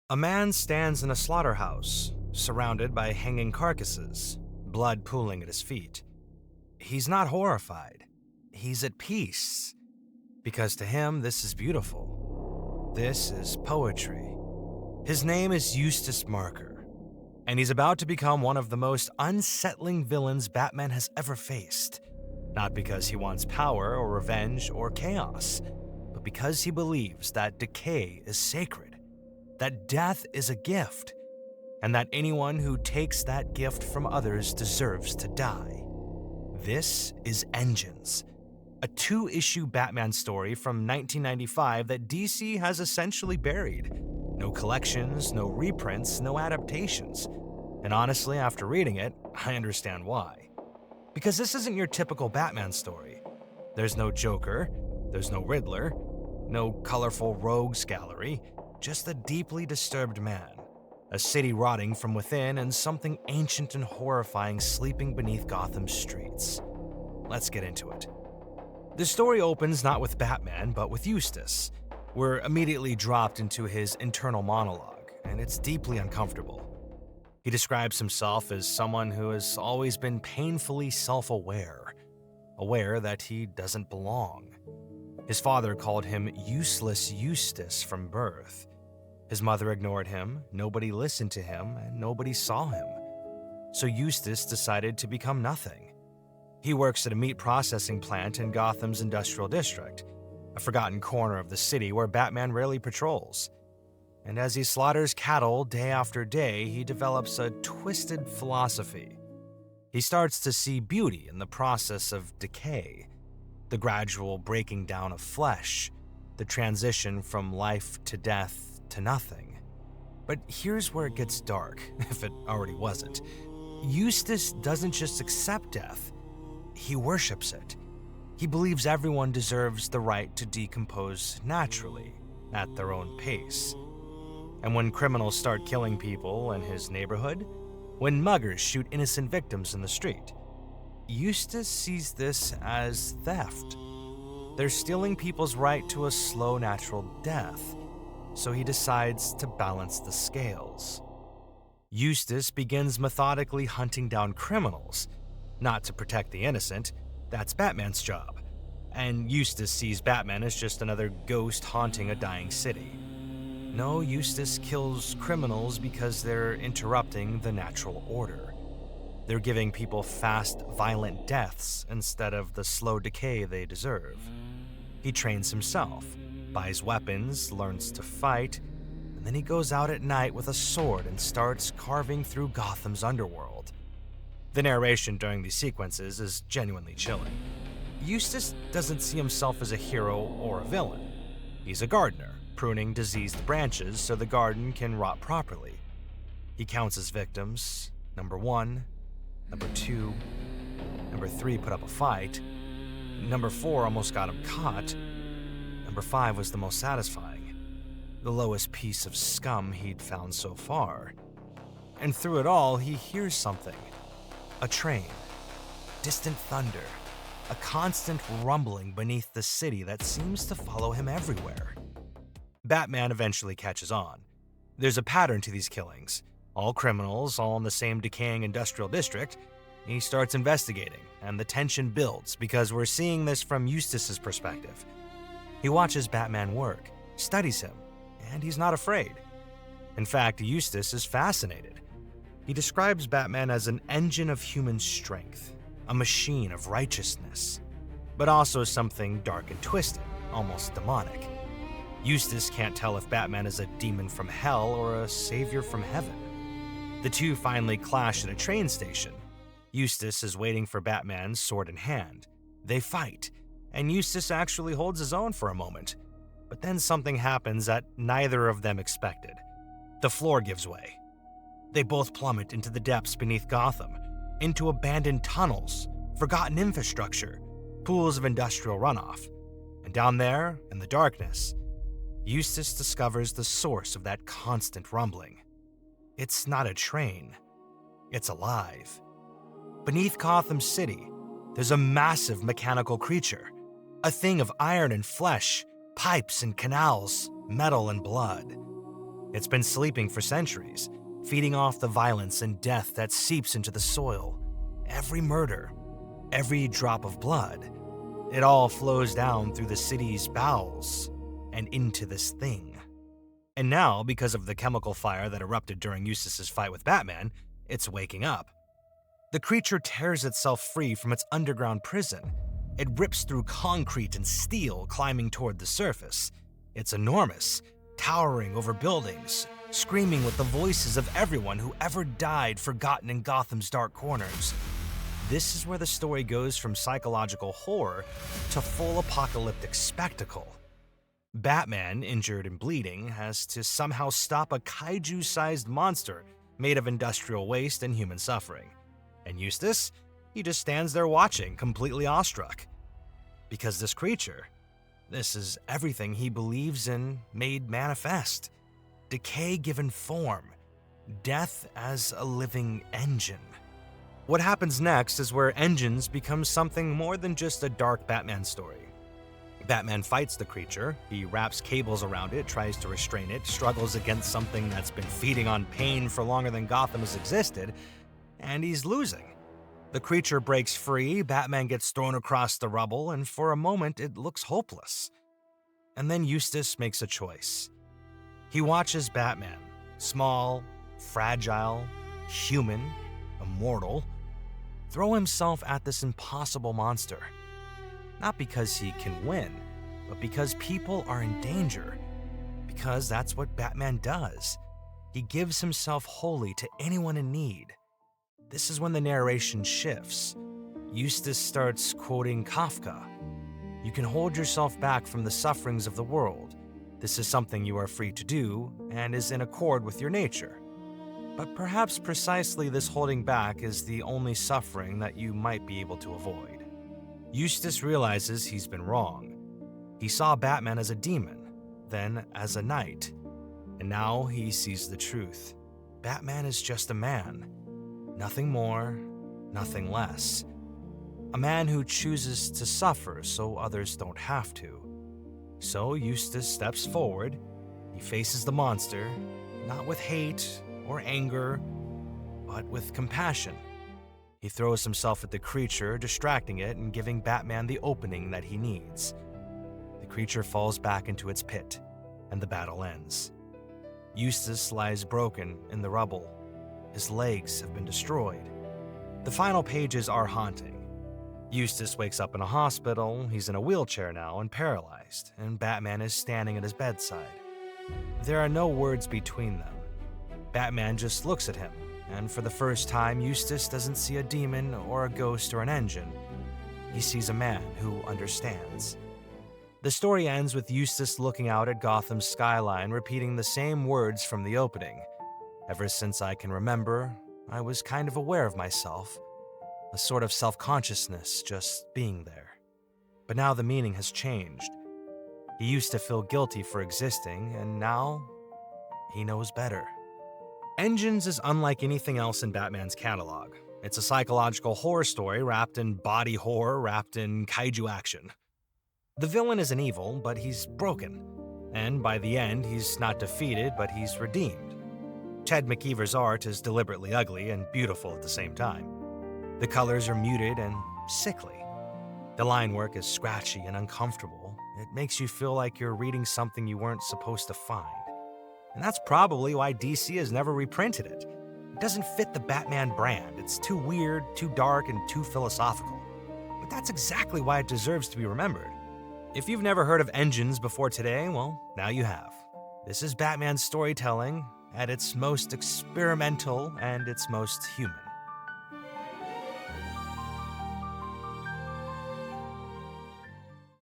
A man stands in a slaughterhouse, surrounded by hanging carcasses, blood pooling at his feet. He's not horrified. He's at peace. Because to him, this is beautiful. This is poetry. His name is Eustace Marker, and he's about to become one of the most unsettling villains Batman has ever faced. Not because he wants power or revenge or chaos, but because he believes that decay is sacred, that death is a gift, and that anyone who takes that gift from others deserves to die. This is Engines, a two-issue Batman story from 1995 that DC has essentially buried. No collections, no reprints, no adaptations. And honestly, after reading it, I understand why. Because this isn't your typical Batman story. There's no Joker, there's no Riddler, no colorful rogues gallery, just a deeply disturbed man. A city rotting from within and something ancient and horrifying sleeping beneath Gotham's streets. Let's get into it. The story opens not with Batman, but with Eustace. We're immediately dropped into his internal monologue, and it's deeply uncomfortable. He describes himself as someone who has always been painfully self-aware, aware that he doesn't belong. His father called him useless Eustace from birth. His mother ignored him, nobody listened to him, and nobody saw him. So Eustace decided to become nothing. He works at a meat processing plant in Gotham's industrial district, a forgotten corner of the city where Batman rarely patrols. And as he slaughters cattle day after day, he develops a twisted philosophy. He starts to see beauty in the process of decay, the gradual breaking down of flesh, the transition from life to death to nothing. But here's where it gets dark, if it already wasn't. Eustace doesn't just accept death, he worships it. He believes everyone deserves the right to decompose naturally, at their own pace. And when criminals start killing people in his neighborhood, when muggers shoot innocent victims in the street, Eustace sees this as theft. They're stealing people's right to a slow, natural death, so he decides to balance the scales. Eustace begins methodically hunting down criminals, not to protect the innocent. That's Batman's job. And Eustace sees Batman as just another ghost haunting a dying city. No, Eustace kills criminals because they're interrupting the natural order. They're giving people fast, violent deaths instead of the slow decay they deserve. He trains himself, buys weapons, learns to fight, and then he goes out at night with a sword and starts carving through Gotham's underworld. The narration during these sequences is genuinely chilling. Eustace doesn't see himself as a hero or a villain. He's a gardener, pruning diseased branches so the garden can rot properly. He counts his victims. Number 1, number 2, number 3 put up a fight, number 4 almost got him caught, number 5 was the most satisfying, the lowest piece of scum he'd found so far. And through it all, he hears something. A train, distant thunder, a constant rumbling beneath the city that seems to follow him everywhere. Batman eventually catches on. There's a pattern to these killings, all criminals, all in the same decaying industrial district. He starts investigating, and the tension builds because we're seeing this from Eustace's perspective. He watches Batman work, studies him, and he's not afraid. In fact, Eustace is fascinated. He describes Batman as an engine of human strength, a machine of righteousness, but also something dark and twisted, almost demonic. Eustace can't tell if Batman is a demon from hell or a savior from heaven. The two finally clash at a train station. Eustace is waiting for Batman, sword in hand. They fight, and Eustace actually holds his own for a moment. But then something happens that neither of them expected. The floor gives way. They both plummet into the depths beneath Gotham, into abandoned tunnels, forgotten infrastructure, pools of industrial runoff. And down there, in the darkness, Eustace discovers the source of that constant rumbling. It's not a train. It's alive. Beneath Gotham City, there's a massive mechanical creature, a thing of iron and flesh, pipes and canals, metal and blood. It's been sleeping for centuries, feeding off the violence and death that seeps into the soil. Every murder, every drop of blood, it all flows down through the city's bowels and into this thing. And now, because of the chemical fire that erupted during Eustace's fight with Batman, it's waking up. The creature tears itself free from its underground prison. It rips through concrete and steel, climbing toward the surface. It's enormous, towering over buildings, screaming with the voices of everyone who ever died forgotten in Gotham's dark corners. This is where the story goes from psychological horror to full apocalyptic spectacle. Batman, injured and bleeding, has to somehow stop a kaiju-sized monster made of industrial waste and human suffering. And Eustace, he just stands there watching, completely awestruck. Because this creature, this is everything he believes in made manifest. Decay given form. Death as a living engine. What happens next is where engines become something more than just a dark Batman story. Batman fights the creature, he wraps cables around it, tries to restrain it, struggles against something that's been feeding on pain for longer than Gotham has existed, and he's losing. The creature breaks free, Batman gets thrown across the rubble, and for a moment it looks hopeless. And then Eustace makes a choice. He watches Batman, small, fragile, human, immortal, throw himself at this impossible monster. Not because he can win, but because people are in danger. Because that's what Batman does. He gives himself wholly to anyone in need. This is when the narration shifts. Eustace starts quoting Kafka. You can hold yourself back from the sufferings of the world. This is something you are free to do and is in accord with your nature. But perhaps precisely this holding back is the only suffering that you might be able to avoid. Eustace realizes he's been wrong. He saw Batman as a demon, then as a knight, and now he sees the truth. Batman is just a man. Nothing more, nothing less. A man who chooses to suffer so others don't have to. So Eustace steps forward. He faces the monster, not with hate or anger, but with compassion. He throws himself at the creature, distracting it and giving Batman the opening that he needs. The creature falls back into its pit, and the battle ends. Eustace lies broken in the rubble. His legs have been destroyed. The final pages are haunting. Eustace wakes up in a hospital, he's in a wheelchair now and paralyzed, and Batman is standing at his bedside. There are no words between them. Batman just looks at him, and for the first time, Eustace doesn't see a demon or a ghost or an engine. He sees a man who understands. The story ends with Eustace looking out at Gotham's skyline, repeating the same words from the opening. Ever since I can remember, I was kind of aware of myself, a sort of self-consciousness just being there. But now the meaning has changed. He used to feel guilty for existing, and now he knows better. Engines is unlike anything else in Batman's catalog. It's a psychological horror story wrapped in body horror, wrapped in kaiju action. The villain isn't evil, but he's broken. And by the end, he's not defeated, but he's redeemed. Ted McKeever's art is deliberately ugly and beautiful at the same time. The colors are muted and sickly. The line work is scratchy and uncomfortable. It makes you feel like you're reading something you weren't supposed to find. And that's probably why DC has never reprinted it. It doesn't fit the Batman brand. It's too weird, too dark, and too philosophical. But that's exactly why it deserves to be remembered. If you've never heard of Engines before today, well, now you have. This is Batman's storytelling at its most experimental and its most human.